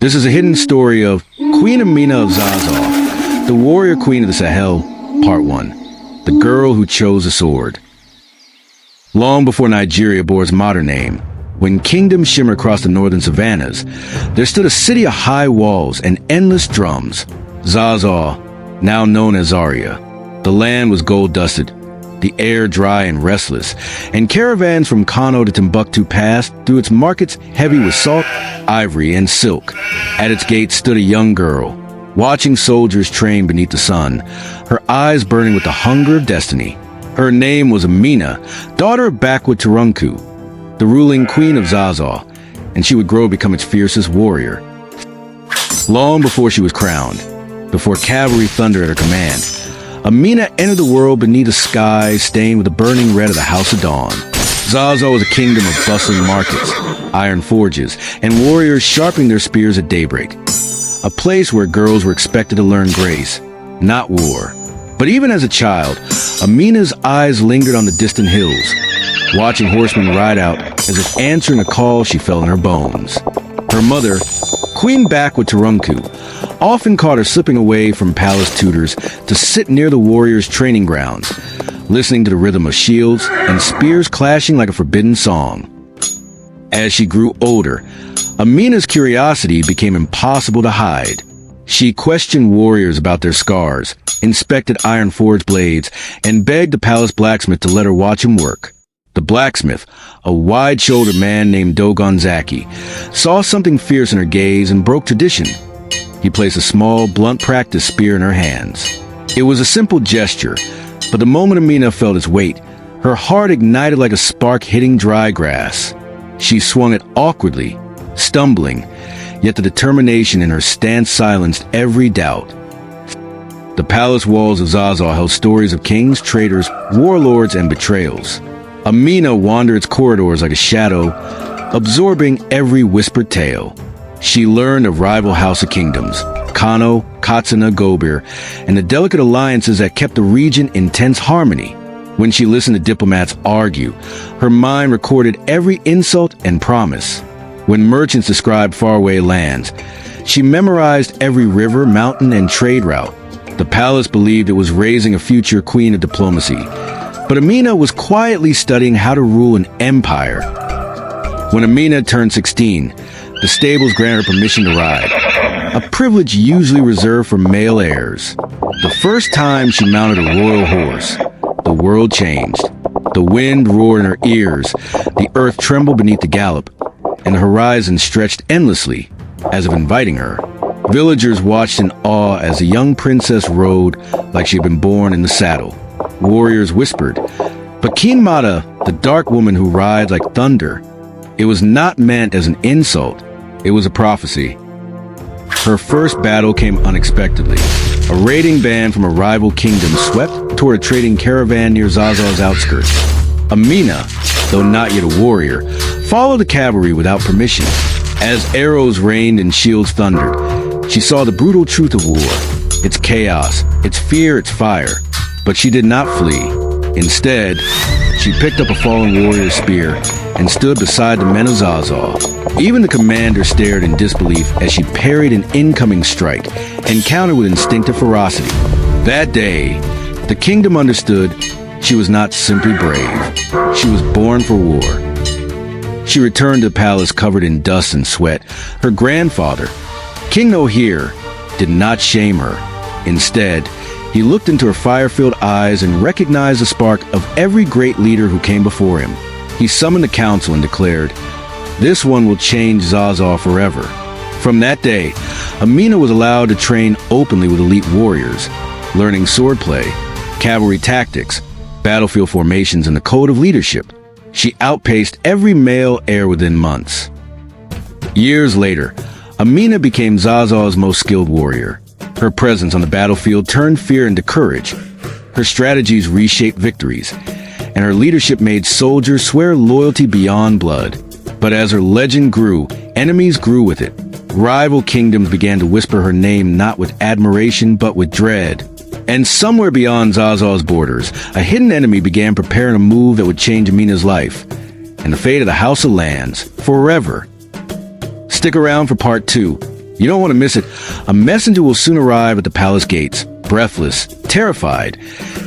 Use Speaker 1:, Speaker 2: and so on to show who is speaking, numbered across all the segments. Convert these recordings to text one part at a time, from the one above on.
Speaker 1: This is a hidden story of Queen Amina of Zazzau, the warrior queen of the Sahel, Part 1, the girl who chose a sword. Long before Nigeria bore its modern name, when kingdoms shimmered across the northern savannas, there stood a city of high walls and endless drums. Zazzau, now known as Zaria. The land was gold-dusted, the air dry and restless, and caravans from Kano to Timbuktu passed through its markets heavy with salt, ivory, and silk. At its gates stood a young girl, watching soldiers train beneath the sun, her eyes burning with the hunger of destiny. Her name was Amina, daughter of Backwood Turunku, the ruling queen of Zazzau, and she would grow to become its fiercest warrior. Long before she was crowned, before cavalry thundered at her command, Amina entered the world beneath a sky stained with the burning red of the House of Dawn. Zazzau was a kingdom of bustling markets, iron forges, and warriors sharpening their spears at daybreak. A place where girls were expected to learn grace, not war. But even as a child, Amina's eyes lingered on the distant hills, watching horsemen ride out as if answering a call she felt in her bones. Her mother, Queen Backwood Turunku, often caught her slipping away from palace tutors to sit near the warriors' training grounds, listening to the rhythm of shields and spears clashing like a forbidden song. As she grew older, Amina's curiosity became impossible to hide. She questioned warriors about their scars, inspected iron forged blades, and begged the palace blacksmith to let her watch him work. The blacksmith, a wide-shouldered man named Dogon Zaki, saw something fierce in her gaze and broke tradition. He placed a small, blunt practice spear in her hands. It was a simple gesture, but the moment Amina felt its weight, her heart ignited like a spark hitting dry grass. She swung it awkwardly, stumbling, yet the determination in her stance silenced every doubt. The palace walls of Zazzau held stories of kings, traitors, warlords, and betrayals. Amina wandered its corridors like a shadow, absorbing every whispered tale. She learned of rival Hausa kingdoms, Kano, Katsina, Gobir, and the delicate alliances that kept the region in tense harmony. When she listened to diplomats argue, her mind recorded every insult and promise. When merchants described faraway lands, she memorized every river, mountain, and trade route. The palace believed it was raising a future queen of diplomacy, but Amina was quietly studying how to rule an empire. When Amina turned 16, the stables granted her permission to ride, a privilege usually reserved for male heirs. The first time she mounted a royal horse, the world changed. The wind roared in her ears, the earth trembled beneath the gallop, and the horizon stretched endlessly, as if inviting her. Villagers watched in awe as the young princess rode like she had been born in the saddle. Warriors whispered, "But Queen Mata, the dark woman who rides like thunder." It was not meant as an insult. It was a prophecy. Her first battle came unexpectedly. A raiding band from a rival kingdom swept toward a trading caravan near Zazzau's outskirts. Amina, though not yet a warrior, followed the cavalry without permission. As arrows rained and shields thundered, she saw the brutal truth of war, its chaos, its fear, its fire. But she did not flee. Instead, she picked up a fallen warrior's spear and stood beside the men of Zazzau. Even the commander stared in disbelief as she parried an incoming strike and countered with instinctive ferocity. That day, the kingdom understood she was not simply brave. She was born for war. She returned to the palace covered in dust and sweat. Her grandfather, King Nohir, did not shame her. Instead, he looked into her fire-filled eyes and recognized the spark of every great leader who came before him. He summoned the council and declared, "This one will change Zazzau forever." From that day, Amina was allowed to train openly with elite warriors, learning swordplay, cavalry tactics, battlefield formations, and the code of leadership. She outpaced every male heir within months. Years later, Amina became Zazzau's most skilled warrior. Her presence on the battlefield turned fear into courage. Her strategies reshaped victories, and her leadership made soldiers swear loyalty beyond blood. But as her legend grew, enemies grew with it. Rival kingdoms began to whisper her name not with admiration but with dread. And somewhere beyond Zazzau's borders, a hidden enemy began preparing a move that would change Amina's life, and the fate of the Hausa-lands forever. Stick around for part 2, You don't want to miss it. A messenger will soon arrive at the palace gates, breathless, terrified,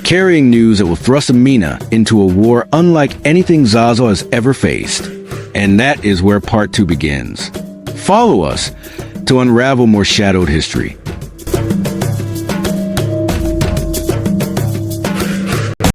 Speaker 1: carrying news that will thrust Amina into a war unlike anything Zazzau has ever faced. And that is where part 2 begins. Follow us to unravel more shadowed history.